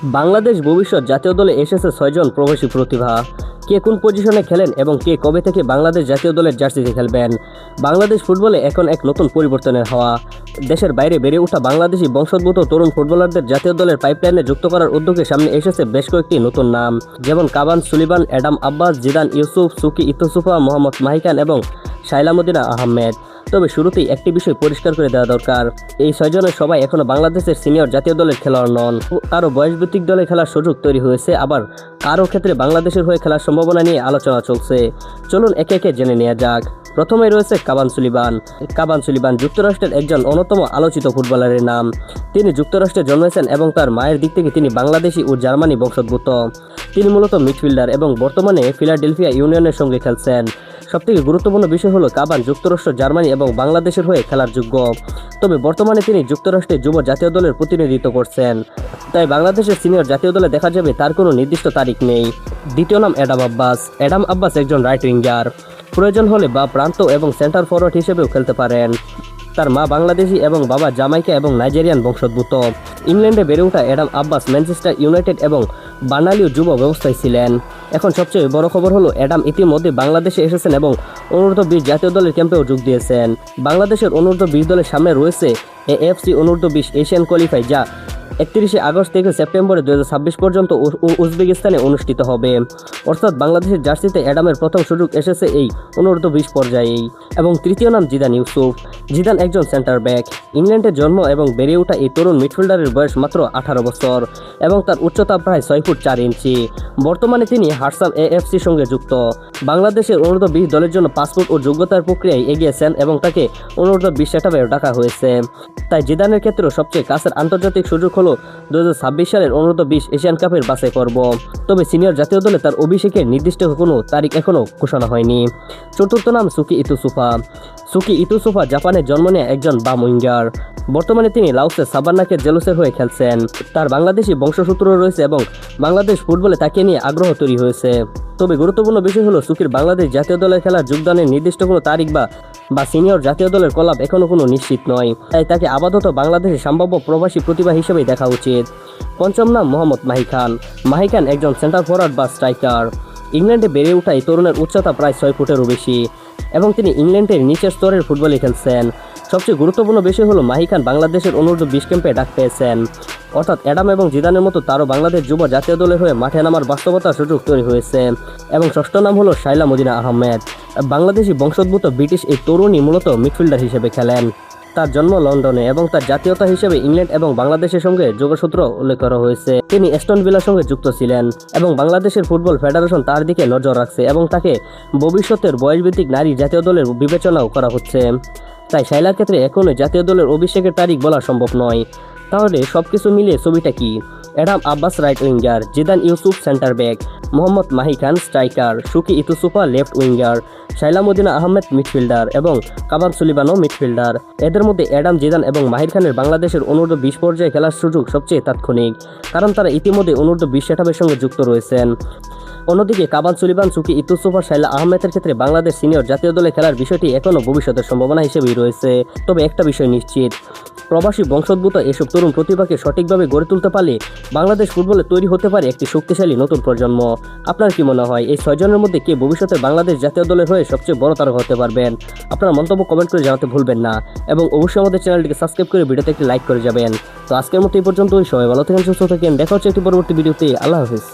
বাংলাদেশ ভবিষ্যৎ জাতীয় দলে এসেছে ৬ জন প্রবাসী প্রতিভা। কে কোন পজিশনে খেলেন এবং কে কবে থেকে বাংলাদেশ জাতীয় দলের জার্সিতে খেলবেন। বাংলাদেশ ফুটবলে এখন এক নতুন পরিবর্তনের হাওয়া। দেশের বাইরে বেড়ে ওঠা বাংলাদেশি বংশোদ্ভূত তরুণ ফুটবলারদের জাতীয় দলের পাইপলাইনে যুক্ত করার উদ্যোগে সামনে এসেছে বেশ কয়েকটি নতুন নাম, যেমন Kaban Sulliban, Adam Abbas, Zidane Yusuf, Suki Itusufa, Mohammad Mahikan এবং শাইলা মদিনা আহমেদ। তবে শুরুতেই একটি বিষয় পরিষ্কার করে দেওয়া দরকার, এই ৬ জনের সবাই এখনো বাংলাদেশের সিনিয়র জাতীয় দলের খেলোয়াড় নন। কারো বয়সভিত্তিক দলে খেলার সুযোগ তৈরি হয়েছে, আবার কারো ক্ষেত্রে বাংলাদেশের হয়ে খেলার সম্ভাবনা নিয়ে আলোচনা চলছে। চলুন একে একে জেনে নেওয়া যাক। প্রথমে রয়েছে কাবান সুলিবান। কাবান সুলিবান যুক্তরাষ্ট্রের একজন অন্যতম আলোচিত ফুটবলারের নাম। তিনি যুক্তরাষ্ট্রে জন্মেছেন এবং তার মায়ের দিক থেকে তিনি বাংলাদেশি ও জার্মানি বংশোদ্ভূত। তিনি মূলত মিডফিল্ডার এবং বর্তমানে ফিলাডেলফিয়া ইউনিয়নের সঙ্গে খেলছেন। সবথেকে গুরুত্বপূর্ণ বিষয় হলো কাবান যুক্তরাষ্ট্র, জার্মানি এবং বাংলাদেশের হয়ে খেলার যোগ্য। তবে বর্তমানে তিনি যুক্তরাষ্ট্রে যুব জাতীয় দলের প্রতিনিধিত্ব করছেন, তাই বাংলাদেশের সিনিয়র জাতীয় দলে দেখা যাবে তার কোনো নির্দিষ্ট তারিখ নেই। দ্বিতীয় নাম অ্যাডাম আব্বাস। অ্যাডাম আব্বাস একজন রাইট উইঙ্গার, প্রয়োজন হলে বা প্রান্ত এবং সেন্টার ফরওয়ার্ড হিসেবেও খেলতে পারেন। তার মা বাংলাদেশি এবং বাবা জামাইকা এবং নাইজেরিয়ান বংশোদ্ভূত। ইংল্যান্ডে বেড়ে ওঠা অ্যাডাম আব্বাস ম্যানচেস্টার ইউনাইটেড এবং বার্নালিও যুব ব্যবস্থায় ছিলেন। এখন সবচেয়ে বড় খবর হলো অ্যাডাম ইতিমধ্যে বাংলাদেশে এসেছেন এবং অনূর্ধ্ব-20 জাতীয় দলের ক্যাম্পেও যোগ দিয়েছেন। বাংলাদেশের অনূর্ধ্ব-20 দলের সামনে রয়েছে এএফসি অনূর্ধ্ব-20 এশিয়ান কোয়ালিফাই, যা 31 আগস্ট থেকে সেপ্টেম্বর 2026 পর্যন্ত উজবেকিস্তানে অনুষ্ঠিত হবে। অর্থাৎ বাংলাদেশের জার্সিতে অ্যাডামের প্রথম সুযোগ এসেছে এই অনূর্ধ্ব-20 পর্যায়েই। এবং তৃতীয় নাম জিদান ইউসুফ। জিদান একজন সেন্টার ব্যাক। ইংল্যান্ডে জন্ম এবং বেড়ে ওঠা এই তরুণ মিডফিল্ডারের বয়স মাত্র 18 বছর এবং তার উচ্চতা প্রায় 6 ফুট 4 ইঞ্চি। বর্তমানে তিনি হারসাম এএফসির সঙ্গে যুক্ত। বাংলাদেশের অনূর্ধ্ব-20 দলের জন্য পাসপোর্ট ও যোগ্যতার প্রক্রিয়ায় এগিয়েছেন এবং তাকে অনূর্ধ্ব-20 সেটআপেও ডাকা হয়েছে। তাই জিদানের ক্ষেত্রেও সবচেয়ে কাছের আন্তর্জাতিক সুযোগ হলো 2026 সালের অনূর্ধ্ব-20 এশিয়ান কাপের বাছাই পর্ব। তবে সিনিয়র জাতীয় দলে তার অভিষেকের নির্দিষ্ট কোনো তারিখ এখনও ঘোষণা হয়নি। চতুর্থ নাম সুকি ইতুসুফা। সুকি ইতুসুফা জাপানে জন্ম নেয়া একজন বাম উইঙ্গার। বর্তমানে তিনি লাওসের সাবান্নাকের জেলুসের হয়ে খেলছেন। তার বাংলাদেশি বংশসূত্র রয়েছে এবং বাংলাদেশ ফুটবলে তাকে নিয়ে আগ্রহ তৈরি হয়েছে। তবে গুরুত্বপূর্ণ বিষয় হলো সুকির বাংলাদেশ জাতীয় দলের খেলার যোগদানের নির্দিষ্ট কোনো তারিখ বা সিনিয়র জাতীয় দলের কলাপ এখনও কোনো নিশ্চিত নয়, তাই তাকে আপাতত বাংলাদেশের সম্ভাব্য প্রবাসী প্রতিভা হিসেবেই দেখা উচিত। পঞ্চম নাম মোহাম্মদ মাহিকান। মাহিকান একজন সেন্টার ফরওয়ার্ড বা স্ট্রাইকার। ইংল্যান্ডে বেড়ে ওঠা এই তরুণের উচ্চতা প্রায় 6 ফুটেরও বেশি এবং তিনি ইংল্যান্ডের নিচের স্তরের ফুটবলে খেলছেন। সবচেয়ে গুরুত্বপূর্ণ বিষয় হলো মাহিকান বাংলাদেশের অনূর্ধ্ব-20 ক্যাম্পে ডাক পেয়েছেন। অর্থাৎ অ্যাডাম এবং জিদানের মতো তারও বাংলাদেশ যুব জাতীয় দলের হয়ে মাঠে নামার বাস্তবতার সুযোগ তৈরি হয়েছে। এবং ষষ্ঠ নাম হলো শাইলা মদিনা আহমেদ। বাংলাদেশি বংশোদ্ভূত ব্রিটিশ এই তরুণী মূলত মিডফিল্ডার হিসেবে খেলেন। তার জন্ম লন্ডনে এবং তার জাতীয়তা হিসেবে ইংল্যান্ড এবং বাংলাদেশের সঙ্গে যোগসূত্র উল্লেখ করা হয়েছে। তিনি অ্যাস্টন ভিলার সঙ্গে যুক্ত ছিলেন এবং বাংলাদেশের ফুটবল ফেডারেশন তার দিকে নজর রাখছে এবং তাকে ভবিষ্যতের বয়সভিত্তিক নারী জাতীয় দলের বিবেচনাও করা হচ্ছে। তাই শাইলার ক্ষেত্রে এখনই জাতীয় দলের অভিষেকের তারিখ বলা সম্ভব নয়। তাহলে সবকিছু মিলিয়ে ছবিটা কি? Adam Abbas right winger, Zidane Yusuf centre back, Mohammad Mahikan striker, Suki Itusufa left winger, Shaila Madina Ahmed midfielder এবং কাবান সুলিবানও মিডফিল্ডার। এদের মধ্যে অ্যাডাম, জিদান এবং মাহির খানের বাংলাদেশের অনূর্ধ্ব-20 পর্যায়ে খেলার সুযোগ সবচেয়ে তাৎক্ষণিক, কারণ তারা ইতিমধ্যে অনূর্ধ্ব-20 সেটআপের সঙ্গে যুক্ত রয়েছেন। অন্যদিকে কাবান সুলিবান, সুকি ইতুসুফা, শাইলা আহমেদের ক্ষেত্রে বাংলাদেশ সিনিয়র জাতীয় দলে খেলার বিষয়টি এখনও ভবিষ্যতের সম্ভাবনা হিসেবেই রয়েছে। তবে একটা বিষয় নিশ্চিত, প্রবাসী বংশোদ্ভূত এসব তরুণ প্রতিভাকে সঠিকভাবে গড়ে তুলতে পারলে বাংলাদেশ ফুটবলে তৈরি হতে পারে একটি শক্তিশালী নতুন প্রজন্ম। আপনার কি মনে হয় এই 6 জনের মধ্যে কে ভবিষ্যতে বাংলাদেশ জাতীয় দলের হয়ে সবচেয়ে বড় তারকা হতে পারবেন? আপনার মন্তব্য কমেন্ট করে জানাতে ভুলবেন না এবং অবশ্যই আমাদের চ্যানেলটিকে সাবস্ক্রাইব করে ভিডিওতে একটি লাইক করে যাবেন। তো আজকের মতো এই পর্যন্তই। সবাই ভালো থাকেন, সুস্থ থাকেন। দেখা হচ্ছে একটি পরবর্তী ভিডিওতে। আল্লাহ হাফেজ।